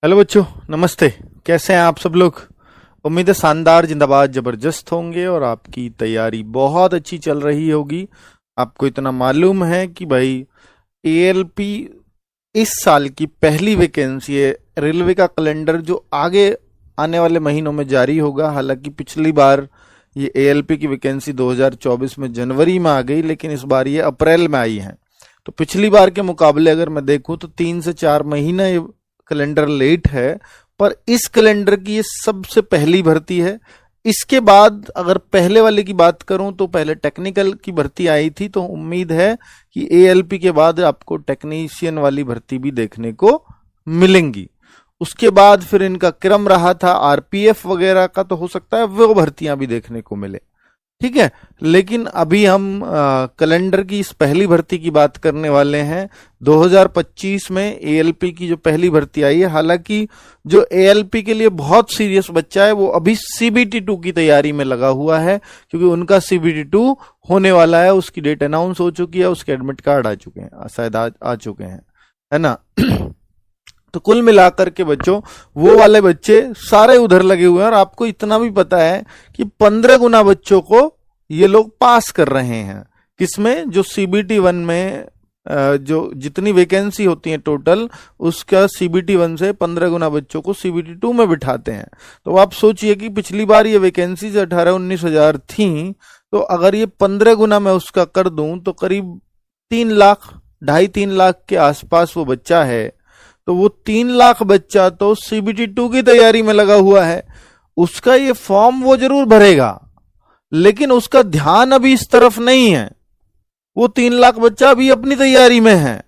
Hello बच्चों, नमस्ते। कैसे हैं आप सब लोग? उम्मीद है शानदार, जिंदाबाद, जबरदस्त होंगे और आपकी तैयारी बहुत अच्छी चल रही होगी। आपको इतना मालूम है कि भाई एएलपी इस साल की पहली वैकेंसी है। रेलवे का कैलेंडर जो आगे आने वाले महीनों में जारी होगा। हालांकि पिछली बार ये एएलपी की वैकेंसी 2024 में जनवरी में आ गई, लेकिन इस बार ये अप्रैल में आई है। तो पिछली बार के मुकाबले अगर मैं देखूं तो 3 से 4 महीना ये कैलेंडर लेट है, पर इस कैलेंडर की ये सबसे पहली भर्ती है। इसके बाद अगर पहले वाले की बात करूं तो पहले टेक्निकल की भर्ती आई थी, तो उम्मीद है कि एएलपी के बाद आपको टेक्नीशियन वाली भर्ती भी देखने को मिलेंगी। उसके बाद फिर इनका क्रम रहा था आरपीएफ वगैरह का, तो हो सकता है वो भर्तियां भी देखने को मिले। ठीक है, लेकिन अभी हम कैलेंडर की इस पहली भर्ती की बात करने वाले हैं। 2025 में एएलपी की जो पहली भर्ती आई है। हालांकि जो एएलपी के लिए बहुत सीरियस बच्चा है वो अभी सीबीटी 2 की तैयारी में लगा हुआ है, क्योंकि उनका सीबीटी 2 होने वाला है। उसकी डेट अनाउंस हो चुकी है, उसके एडमिट कार्ड आ चुके हैं, शायद आ चुके हैं, है ना। तो कुल मिलाकर के बच्चों वो वाले बच्चे सारे उधर लगे हुए हैं, और आपको इतना भी पता है कि 15 गुना बच्चों को ये लोग पास कर रहे हैं। किसमें? जो सीबीटी 1 में जो जितनी वैकेंसी होती है टोटल, उसका सीबीटी 1 से 15 गुना बच्चों को सीबीटी 2 में बिठाते हैं। तो आप सोचिए कि पिछली बार ये वैकेंसी 18-19 हजार थी, तो अगर ये 15 गुना मैं उसका कर दूं तो करीब 3 लाख, 2.5-3 लाख के आसपास वो बच्चा है। तो वो 3 लाख बच्चा तो सीबीटी 2 की तैयारी में लगा हुआ है। उसका ये फॉर्म वो जरूर भरेगा, लेकिन उसका ध्यान अभी इस तरफ नहीं है। वो 3 लाख बच्चा अभी अपनी तैयारी में है।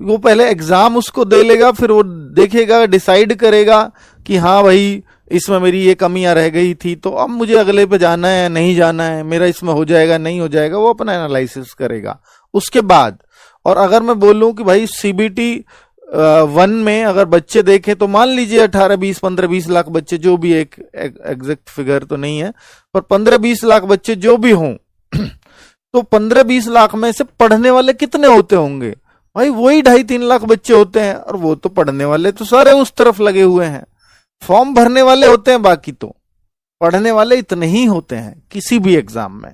वो पहले एग्जाम उसको दे लेगा, फिर वो देखेगा, डिसाइड करेगा कि हाँ भाई इसमें मेरी ये कमियां रह गई थी, तो अब मुझे अगले पे जाना है, नहीं जाना है, मेरा इसमें हो जाएगा, नहीं हो जाएगा, वो अपना एनालिसिस करेगा उसके बाद। और अगर मैं बोलूं कि भाई सीबीटी 1 में अगर बच्चे देखें तो मान लीजिए 18-20, 15-20 लाख बच्चे, जो भी, एक एग्जैक्ट फिगर तो नहीं है, पर 15-20 लाख बच्चे जो भी हों, तो 15-20 लाख में से पढ़ने वाले कितने होते होंगे? भाई वही 2.5-3 लाख बच्चे होते हैं, और वो तो पढ़ने वाले तो सारे उस तरफ लगे हुए हैं। फॉर्म भरने वाले होते हैं, बाकी तो पढ़ने वाले इतने ही होते हैं किसी भी एग्जाम में।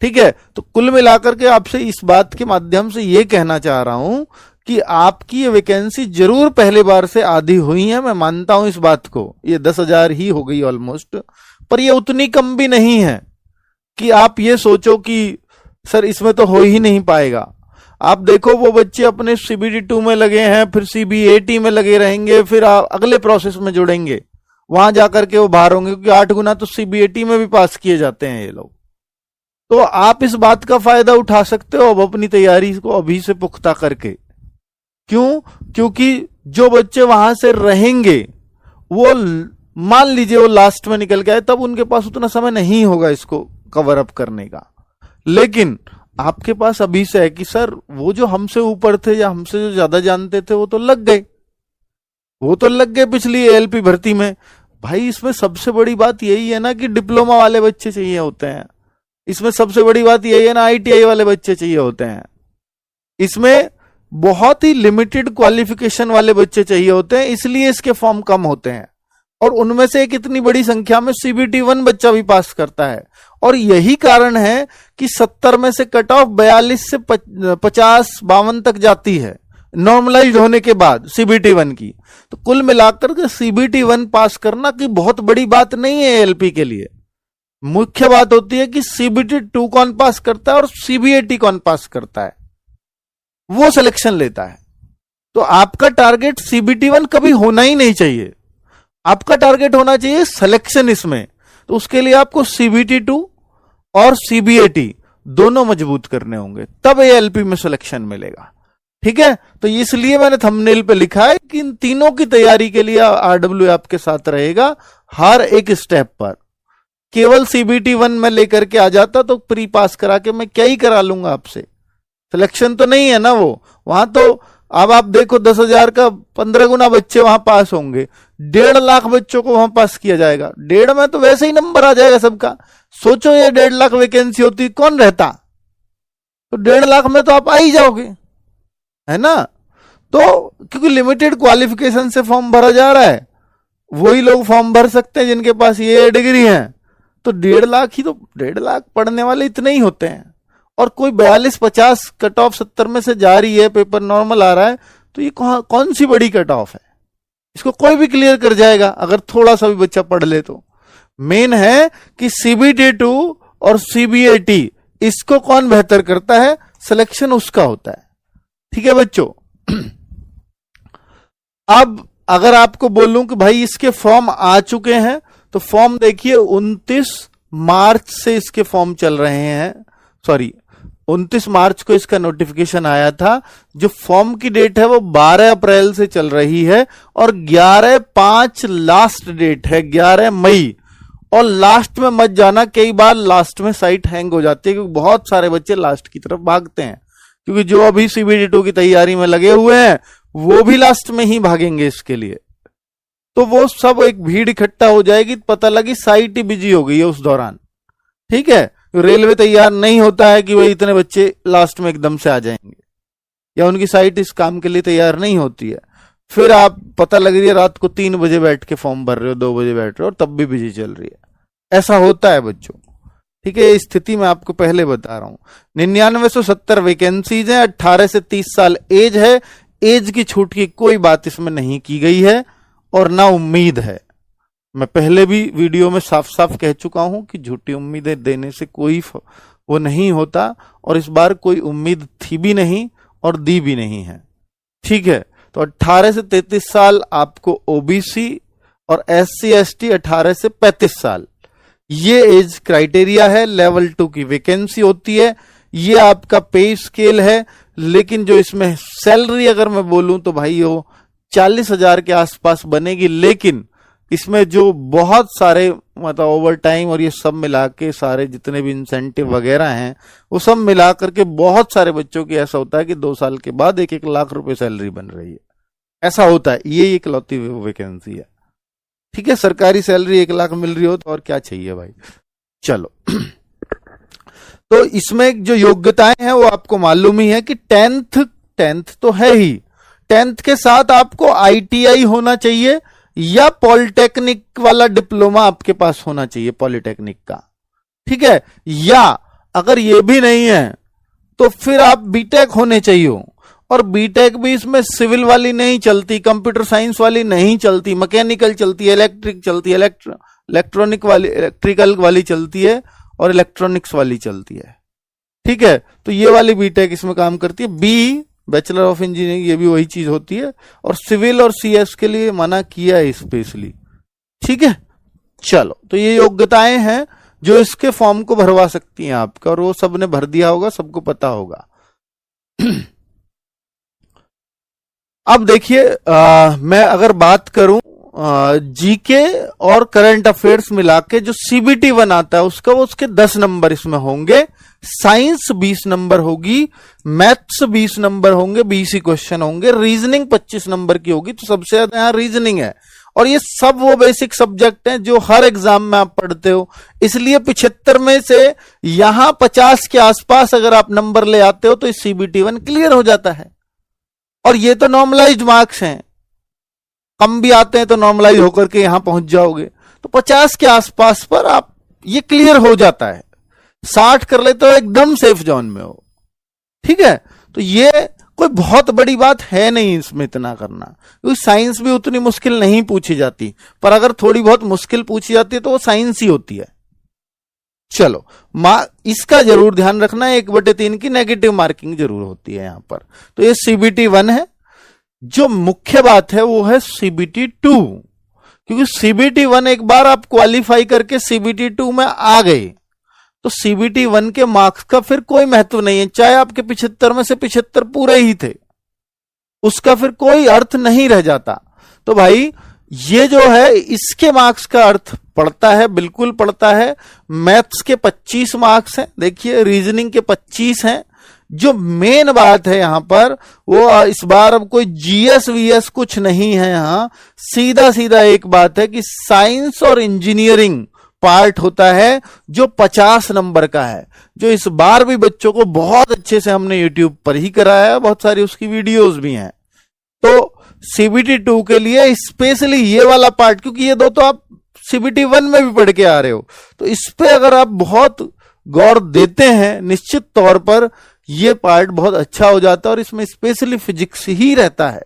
ठीक है, तो कुल मिलाकर के आपसे इस बात के माध्यम से ये कहना चाह रहा हूं कि आपकी ये वैकेंसी जरूर पहले बार से आधी हुई है। मैं मानता हूं इस बात को, ये 10,000 ही हो गई ऑलमोस्ट, पर ये उतनी कम भी नहीं है कि आप ये सोचो कि सर इसमें तो हो ही नहीं पाएगा। आप देखो वो बच्चे अपने सीबीटी 2 में लगे हैं, फिर सीबीएटी में लगे रहेंगे, फिर अगले प्रोसेस में जुड़ेंगे, वहां जाकर के वो बाहर होंगे, क्योंकि 8 गुना तो सीबीएटी में भी पास किए जाते हैं ये लोग। तो आप इस बात का फायदा उठा सकते हो अब अपनी तैयारी को अभी से पुख्ता करके। क्यों? क्योंकि जो बच्चे वहां से रहेंगे वो मान लीजिए वो लास्ट में निकल के आए, तब उनके पास उतना समय नहीं होगा इसको कवर अप करने का। लेकिन आपके पास अभी से है कि सर वो जो हमसे ऊपर थे या हमसे जो ज्यादा जानते थे वो तो लग गए, पिछली एएलपी भर्ती में। भाई इसमें सबसे बड़ी बात यही है ना कि डिप्लोमा वाले बच्चे चाहिए होते हैं। इसमें सबसे बड़ी बात यही है ना, आईटीआई वाले बच्चे चाहिए होते हैं। इसमें बहुत ही लिमिटेड क्वालिफिकेशन वाले बच्चे चाहिए होते हैं, इसलिए इसके फॉर्म कम होते हैं। और उनमें से एक इतनी बड़ी संख्या में सीबीटी 1 बच्चा भी पास करता है। और यही कारण है कि 70 में से कट ऑफ 42 से 50-52 तक जाती है नॉर्मलाइज होने के बाद सीबीटी 1 की। तो कुल मिलाकर के सीबीटी 1 पास करना की बहुत बड़ी बात नहीं है एएलपी के लिए। मुख्य बात होती है कि सीबीटी 2 कौन पास करता है और सीबीएटी कौन पास करता है, वो सिलेक्शन लेता है। तो आपका टारगेट सीबीटी 1 कभी होना ही नहीं चाहिए, आपका टारगेट होना चाहिए सिलेक्शन इसमें। तो उसके लिए आपको सीबीटी 2 और सीबीएटी दोनों मजबूत करने होंगे, तब एएलपी में सिलेक्शन मिलेगा। ठीक है, तो इसलिए मैंने थंबनेल पे लिखा है कि इन तीनों की तैयारी के लिए आरडब्ल्यू आपके साथ रहेगा हर एक स्टेप पर। केवल सीबीटी 1 में लेकर के आ जाता तो प्री पास करा के मैं क्या ही करा लूंगा आपसे, सिलेक्शन तो नहीं है ना वो वहां। तो अब आप देखो 10,000 का 15 गुना बच्चे वहां पास होंगे, 1.5 लाख बच्चों को वहां पास किया जाएगा। 1.5 में तो वैसे ही नंबर आ जाएगा सबका। सोचो ये 1.5 लाख वैकेंसी होती कौन रहता, तो 1.5 लाख में तो आप आ ही जाओगे, है ना। तो क्योंकि लिमिटेड क्वालिफिकेशन से फॉर्म भरा जा रहा है, वही लोग फॉर्म भर सकते हैं जिनके पास ये डिग्री है। तो 1.5 लाख ही, तो 1.5 लाख पढ़ने वाले इतने ही होते हैं, और कोई 42-50 कट ऑफ 70 में से जा रही है, पेपर नॉर्मल आ रहा है, तो ये कौन सी बड़ी कट ऑफ है? इसको कोई भी क्लियर कर जाएगा अगर थोड़ा सा भी बच्चा पढ़ ले तो। मेन है कि CBT 2 और CBAT इसको कौन बेहतर करता है, सिलेक्शन उसका होता है। ठीक है बच्चों। अब अगर आपको बोलूं कि भाई इसके फॉर्म आ चुके हैं, तो फॉर्म देखिए 29 मार्च से इसके फॉर्म चल रहे हैं। सॉरी, 29 मार्च को इसका नोटिफिकेशन आया था। जो फॉर्म की डेट है वो 12 अप्रैल से चल रही है, और 11/5 लास्ट डेट है, 11 मई। और लास्ट में मत जाना, कई बार लास्ट में साइट हैंग हो जाती है, क्योंकि बहुत सारे बच्चे लास्ट की तरफ भागते हैं, क्योंकि जो अभी CBT 2 की तैयारी में लगे हुए हैं वो भी लास्ट में ही भागेंगे इसके लिए। तो वो सब एक भीड़ इकट्ठा हो जाएगी, पता लगी साइट ही बिजी हो गई है उस दौरान। ठीक है, रेलवे तैयार नहीं होता है कि भाई इतने बच्चे लास्ट में एकदम से आ जाएंगे, या उनकी साइट इस काम के लिए तैयार नहीं होती है। फिर आप पता लग रही है रात को 3 बजे बैठ के फॉर्म भर रहे हो, 2 बजे बैठ रहे हो, और तब भी बिजी चल रही है। ऐसा होता है बच्चों। ठीक है, ये स्थिति मैं आपको पहले बता रहा हूं। 9970 वैकेंसीज है, 18 से 30 साल एज है। एज की छूट की कोई बात इसमें नहीं की गई है, और ना उम्मीद है। मैं पहले भी वीडियो में साफ साफ कह चुका हूं कि झूठी उम्मीदें देने से कोई वो नहीं होता, और इस बार कोई उम्मीद थी भी नहीं और दी भी नहीं है। ठीक है, तो 18 से 33 साल आपको OBC, और SC ST 18 से 35 साल, ये एज क्राइटेरिया है। लेवल 2 की वैकेंसी होती है। ये आपका पे स्केल है, लेकिन जो इसमें सैलरी अगर मैं बोलूं तो भाई वो 40,000 के आसपास बनेगी। लेकिन इसमें जो बहुत सारे मतलब ओवर टाइम और ये सब मिला के सारे जितने भी इंसेंटिव वगैरह हैं, वो सब मिला करके बहुत सारे बच्चों की ऐसा होता है कि 2 साल के बाद 1-1 लाख रुपए सैलरी बन रही है। ऐसा होता है, ये इकलौती वैकेंसी है। ठीक है, सरकारी सैलरी 1 लाख मिल रही हो तो और क्या चाहिए भाई। चलो तो इसमें जो योग्यताएं हैं वो आपको मालूम ही है कि 10th तो है ही, 10th के साथ आपको ITI होना चाहिए, या पॉलिटेक्निक वाला डिप्लोमा आपके पास होना चाहिए, पॉलिटेक्निक का। ठीक है, या अगर ये भी नहीं है तो फिर आप बीटेक होने चाहिए। और बीटेक भी इसमें सिविल वाली नहीं चलती, कंप्यूटर साइंस वाली नहीं चलती, मैकेनिकल चलती है, इलेक्ट्रिक चलती है, इलेक्ट्रॉनिक वाली, इलेक्ट्रिकल वाली चलती है, और इलेक्ट्रॉनिक्स वाली चलती है। ठीक है, तो ये वाली बीटेक इसमें काम करती है। बी बैचलर ऑफ इंजीनियरिंग, ये भी वही चीज होती है, और सिविल और CS के लिए मना किया है स्पेशली। ठीक है, चलो तो ये योग्यताएं हैं जो इसके फॉर्म को भरवा सकती हैं आपका, और वो सबने भर दिया होगा, सबको पता होगा। अब देखिए, मैं अगर बात करूं जीके और करंट अफेयर्स मिला के जो CBT 1 आता है उसका, वो उसके 10 नंबर इसमें होंगे। साइंस 20 नंबर होगी, मैथ्स 20 नंबर होंगे, 20 ही क्वेश्चन होंगे, रीजनिंग 25 नंबर की होगी। तो सबसे ज्यादा यहाँ रीजनिंग है, और ये सब वो बेसिक सब्जेक्ट हैं जो हर एग्जाम में आप पढ़ते हो। इसलिए 75 में से यहां 50 के आसपास अगर आप नंबर ले आते हो तो इस CBT 1 क्लियर हो जाता है। और ये तो नॉर्मलाइज्ड मार्क्स हैं, कम भी आते हैं तो नॉर्मलाइज होकर के यहां पहुंच जाओगे। तो 50 के आसपास पर आप ये क्लियर हो जाता है। 60 कर ले तो एकदम सेफ जोन में हो। ठीक है, तो ये कोई बहुत बड़ी बात है नहीं इसमें इतना करना, क्योंकि साइंस भी उतनी मुश्किल नहीं पूछी जाती, पर अगर थोड़ी बहुत मुश्किल पूछी जाती है तो वो साइंस ही होती है। चलो, इसका जरूर ध्यान रखना है, 1/3 की नेगेटिव मार्किंग जरूर होती है यहां पर। तो ये CBT 1 है। जो मुख्य बात है वो है CBT 2, क्योंकि CBT 1 एक बार आप क्वालिफाई करके CBT 2 में आ गए तो CBT 1 के मार्क्स का फिर कोई महत्व नहीं है। चाहे आपके 75 में से 75 पूरे ही थे, उसका फिर कोई अर्थ नहीं रह जाता। तो भाई ये जो है इसके मार्क्स का अर्थ पड़ता है, बिल्कुल पड़ता है। मैथ्स के 25 मार्क्स हैं, देखिए रीजनिंग के 25 हैं। जो मेन बात है यहां पर वो इस बार अब कोई GS VS कुछ नहीं है, यहां सीधा सीधा एक बात है कि साइंस और इंजीनियरिंग पार्ट होता है जो 50 नंबर का है, जो इस बार भी बच्चों को बहुत अच्छे से हमने YouTube पर ही कराया है, बहुत सारी उसकी वीडियोस भी हैं। तो सीबीटी 2 के लिए स्पेशली ये वाला पार्ट, क्योंकि ये दो तो आप सीबीटी 1 में भी पढ़ के आ रहे हो, तो इस पे अगर आप बहुत गौर देते हैं निश्चित तौर पर ये पार्ट बहुत अच्छा हो जाता है। और इसमें स्पेशली फिजिक्स ही रहता है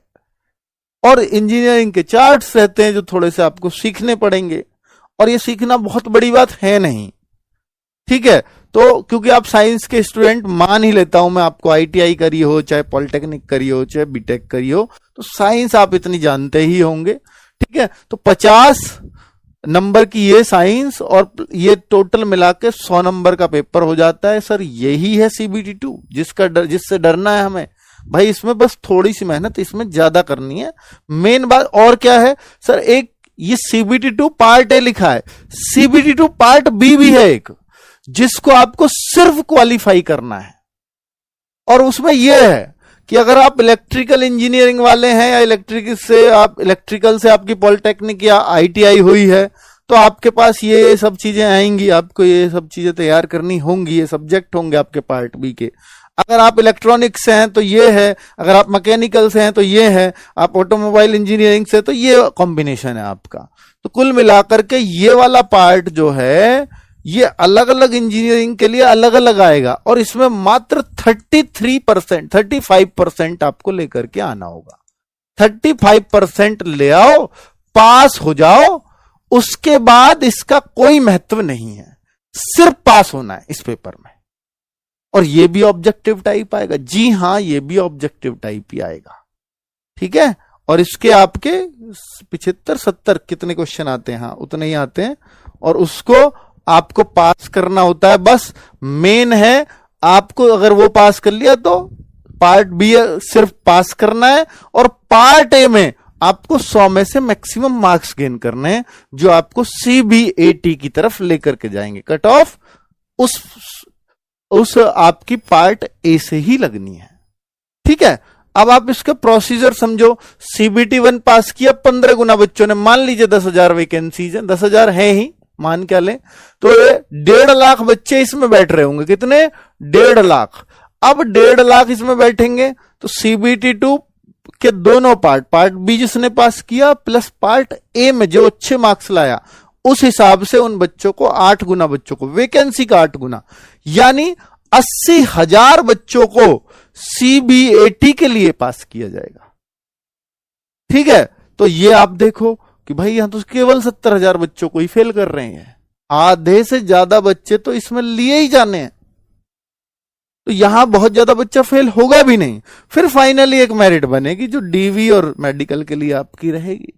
और इंजीनियरिंग के चार्ट्स रहते हैं जो थोड़े से आपको सीखने पड़ेंगे, और ये सीखना बहुत बड़ी बात है नहीं, ठीक है। तो क्योंकि आप साइंस के स्टूडेंट, मान ही लेता हूं मैं, आपको आईटीआई करी हो, चाहे पॉलिटेक्निक करी हो, चाहे बीटेक करी हो, तो साइंस आप इतनी जानते ही होंगे, ठीक है। तो 50 नंबर की ये साइंस और ये टोटल मिला के 100 नंबर का पेपर हो जाता है। सर यही है सीबीटी 2, जिससे डरना है हमें भाई। इसमें बस थोड़ी सी मेहनत इसमें ज्यादा करनी है, मेन बात। और क्या है सर, एक ये सीबीटी 2 पार्ट ए लिखा है, सीबीटी 2 पार्ट बी भी है एक, जिसको आपको सिर्फ क्वालिफाई करना है। और उसमें यह है कि अगर आप इलेक्ट्रिकल इंजीनियरिंग वाले हैं या इलेक्ट्रिकल से आपकी पॉलिटेक्निक या आईटीआई हुई है, तो आपके पास ये सब चीजें आएंगी, आपको ये सब चीजें तैयार करनी होंगी, ये सब्जेक्ट होंगे आपके पार्ट बी के। अगर आप इलेक्ट्रॉनिक्स से हैं तो ये है, अगर आप मैकेनिकल से हैं तो ये है, आप ऑटोमोबाइल इंजीनियरिंग से तो ये कॉम्बिनेशन है आपका। तो कुल मिलाकर के ये वाला पार्ट जो है ये अलग अलग इंजीनियरिंग के लिए अलग अलग आएगा, और इसमें मात्र 33%, 35% आपको लेकर के आना होगा। 35% ले आओ, पास हो जाओ, उसके बाद इसका कोई महत्व नहीं है, सिर्फ पास होना है इस पेपर में। और ये भी ऑब्जेक्टिव टाइप आएगा, जी हां, ये भी ऑब्जेक्टिव टाइप ही आएगा, ठीक है। और इसके आपके 75-70 कितने क्वेश्चन आते हैं, हाँ उतने ही आते हैं, और उसको आपको पास करना होता है। बस मेन है आपको, अगर वो पास कर लिया तो पार्ट बी सिर्फ पास करना है, और पार्ट ए में आपको 100 में से मैक्सिमम मार्क्स गेन करने हैं, जो आपको सीबीएटी की तरफ लेकर के जाएंगे। कट ऑफ उस आपकी पार्ट ए से ही लगनी है, ठीक है। अब आप इसका प्रोसीजर समझो। सीबीटी 1 पास किया 15 गुना बच्चों ने, मान लीजिए 10,000 वैकेंसीज है, 10,000 है ही, मान क्या लें, तो ये 1.5 लाख बच्चे इसमें बैठ रहे होंगे। कितने? 1.5 लाख। अब 1.5 लाख इसमें बैठेंगे तो सीबीटी 2 के दोनों पार्ट बी जिसने पास किया प्लस पार्ट ए में जो अच्छे मार्क्स लाया, उस हिसाब से उन बच्चों को 8 गुना बच्चों को, वैकेंसी का 8 गुना, यानी 80,000 बच्चों को सीबीएटी के लिए पास किया जाएगा, ठीक है। तो ये आप देखो कि भाई यहां तो केवल 70,000 बच्चों को ही फेल कर रहे हैं, आधे से ज्यादा बच्चे तो इसमें लिए ही जाने हैं, तो यहां बहुत ज्यादा बच्चा फेल होगा भी नहीं। फिर फाइनली एक मेरिट बनेगी जो डीवी और मेडिकल के लिए आपकी रहेगी,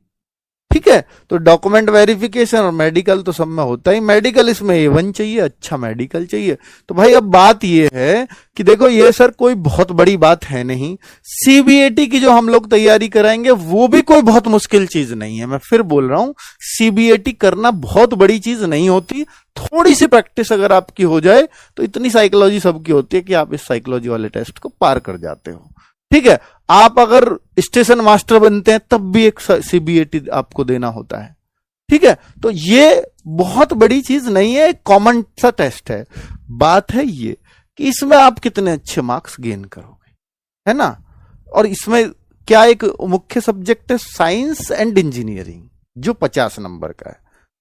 ठीक है। तो डॉक्यूमेंट वेरिफिकेशन और मेडिकल तो सब में होता ही, मेडिकल इसमें A1 चाहिए, अच्छा मेडिकल चाहिए। तो भाई अब बात ये है कि देखो ये सर कोई बहुत बड़ी बात है नहीं, सीबीएटी की जो हम लोग तैयारी कराएंगे वो भी कोई बहुत मुश्किल चीज नहीं है। मैं फिर बोल रहा हूं, सीबीएटी करना बहुत बड़ी चीज नहीं होती, थोड़ी सी प्रैक्टिस अगर आपकी हो जाए तो इतनी साइकोलॉजी सबकी होती है कि आप इस साइकोलॉजी वाले टेस्ट को पार कर जाते हो, ठीक है। आप अगर स्टेशन मास्टर बनते हैं तब भी एक सीबीएटी आपको देना होता है, ठीक है। तो ये बहुत बड़ी चीज नहीं है, एक कॉमन सा टेस्ट है। बात है ये कि इसमें आप कितने अच्छे मार्क्स गेन करोगे, है ना। और इसमें क्या एक मुख्य सब्जेक्ट है साइंस एंड इंजीनियरिंग, जो 50 नंबर का है,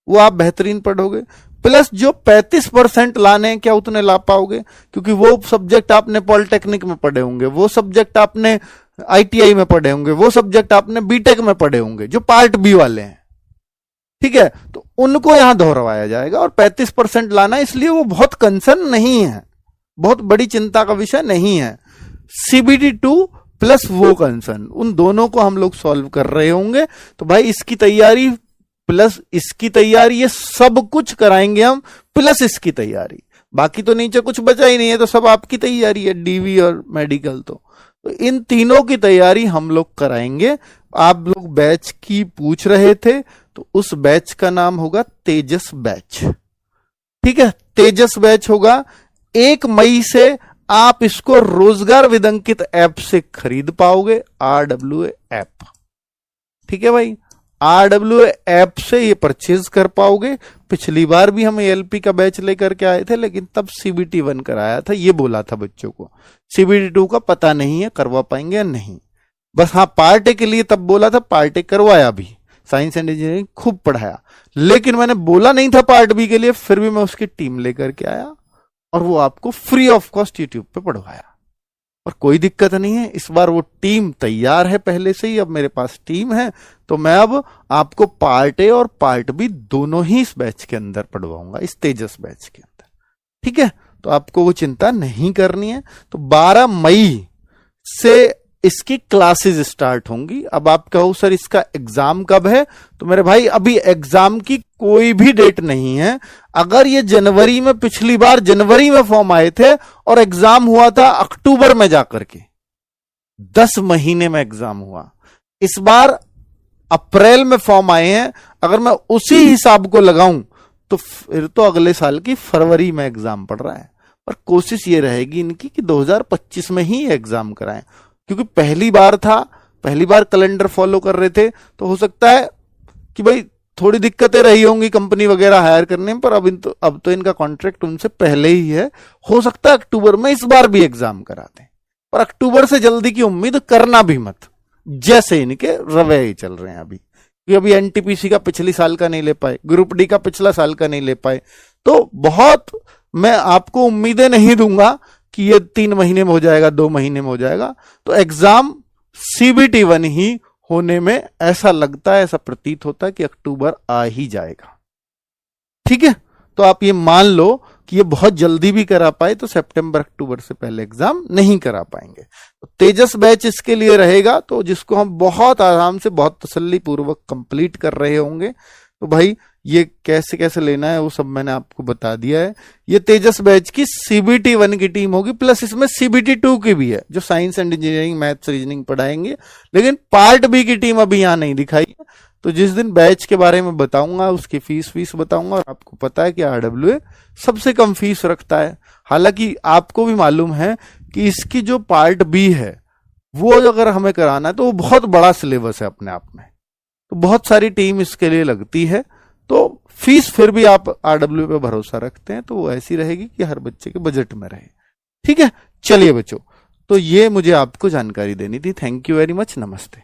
वो आप बेहतरीन पढ़ोगे, प्लस जो 35% लाने हैं क्या उतने ला पाओगे, क्योंकि वो सब्जेक्ट आपने पॉलिटेक्निक में पढ़े होंगे, वो सब्जेक्ट आपने आईटीआई में पढ़े होंगे, वो सब्जेक्ट आपने बीटेक में पढ़े होंगे जो पार्ट बी वाले हैं, ठीक है। तो उनको यहां दोहराया जाएगा और 35% लाना, इसलिए वो बहुत कंसर्न नहीं है, बहुत बड़ी चिंता का विषय नहीं है। सीबीटी 2 प्लस वो कंसर्न, उन दोनों को हम लोग सॉल्व कर रहे होंगे। तो भाई इसकी तैयारी प्लस इसकी तैयारी, ये सब कुछ कराएंगे हम, प्लस इसकी तैयारी, बाकी तो नीचे कुछ बचा ही नहीं है, तो सब आपकी तैयारी है, डीवी और मेडिकल। तो इन तीनों की तैयारी हम लोग कराएंगे। आप लोग बैच की पूछ रहे थे, तो उस बैच का नाम होगा तेजस बैच, ठीक है। तेजस बैच होगा 1 मई से आप इसको रोजगार विदंकित ऐप से खरीद पाओगे, RWA ऐप, ठीक है भाई। RWA ऐप से ये परचेज कर पाओगे। पिछली बार भी हम ALP का बैच लेकर के आए थे, लेकिन तब CBT 1 कराया था, ये बोला था बच्चों को। CBT 2 का पता नहीं है करवा पाएंगे या नहीं, बस हाँ, पार्ट ए के लिए तब बोला था, पार्ट ए करवाया भी, साइंस एंड इंजीनियरिंग खूब पढ़ाया, लेकिन मैंने बोला नहीं था पार्ट बी के लिए, फिर भी मैं उसकी टीम लेकर के आया और वो आपको फ्री ऑफ कॉस्ट यूट्यूब पे पढ़वाया। और कोई दिक्कत नहीं है, इस बार वो टीम तैयार है पहले से ही, अब मेरे पास टीम है, तो मैं अब आपको पार्ट ए और पार्ट बी दोनों ही इस बैच के अंदर पढ़वाऊंगा, इस तेजस बैच के अंदर। ठीक है, तो आपको वो चिंता नहीं करनी है। तो 12 मई से इसकी क्लासेस स्टार्ट होंगी। अब आप कहो सर इसका एग्जाम कब है, तो मेरे भाई अभी एग्जाम की कोई भी डेट नहीं है। अगर ये जनवरी में, पिछली बार जनवरी में फॉर्म आए थे और एग्जाम हुआ था अक्टूबर में जाकर के, 10 महीने में एग्जाम हुआ। इस बार अप्रैल में फॉर्म आए हैं, अगर मैं उसी हिसाब को लगाऊं तो फिर तो अगले साल की फरवरी में एग्जाम पड़ रहा है। पर कोशिश ये रहेगी इनकी कि 2025 में ही एग्जाम कराएं, क्योंकि पहली बार था, पहली बार कैलेंडर फॉलो कर रहे थे, तो हो सकता है कि भाई थोड़ी दिक्कतें रही होंगी कंपनी वगैरह हायर करने में, पर अब तो इनका कॉन्ट्रैक्ट उनसे पहले ही है। हो सकता है अक्टूबर में इस बार भी एग्जाम कराते हैं, पर अक्टूबर से जल्दी की उम्मीद करना भी मत, जैसे इनके रवैये चल रहे हैं अभी। कि अभी एनटीपीसी का पिछली साल का नहीं ले पाए, ग्रुप डी का पिछला साल का नहीं ले पाए, तो बहुत मैं आपको उम्मीदें नहीं दूंगा कि ये 3 महीने में हो जाएगा, 2 महीने में हो जाएगा। तो एग्जाम सीबीटी 1 ही होने में ऐसा लगता है, ऐसा प्रतीत होता है कि अक्टूबर आ ही जाएगा। ठीक है, तो आप ये मान लो कि ये बहुत जल्दी भी करा पाए तो सितंबर अक्टूबर से पहले एग्जाम नहीं करा पाएंगे। तो तेजस बैच इसके लिए रहेगा, तो जिसको हम बहुत आराम से, बहुत तसल्ली पूर्वक कंप्लीट कर रहे होंगे। तो भाई ये कैसे कैसे लेना है वो सब मैंने आपको बता दिया है। ये तेजस बैच की सीबीटी 1 की टीम होगी, प्लस इसमें सीबीटी 2 की भी है, जो science and engineering, maths, reasoning पढ़ाएंगे। लेकिन पार्ट बी की टीम अभी यहां नहीं दिखाई है। तो जिस दिन बैच के बारे में बताऊंगा, उसकी फीस बताऊंगा। और आपको पता है कि आरडब्ल्यूए सबसे कम फीस रखता है। हालांकि आपको भी मालूम है कि इसकी जो पार्ट बी है वो अगर हमें कराना है तो वो बहुत बड़ा सिलेबस है अपने आप में, तो बहुत सारी टीम इसके लिए लगती है। तो फीस फिर भी आप आरडब्ल्यू पे भरोसा रखते हैं तो वो ऐसी रहेगी कि हर बच्चे के बजट में रहे। ठीक है, चलिए बच्चों, तो ये मुझे आपको जानकारी देनी थी। थैंक यू वेरी मच, नमस्ते।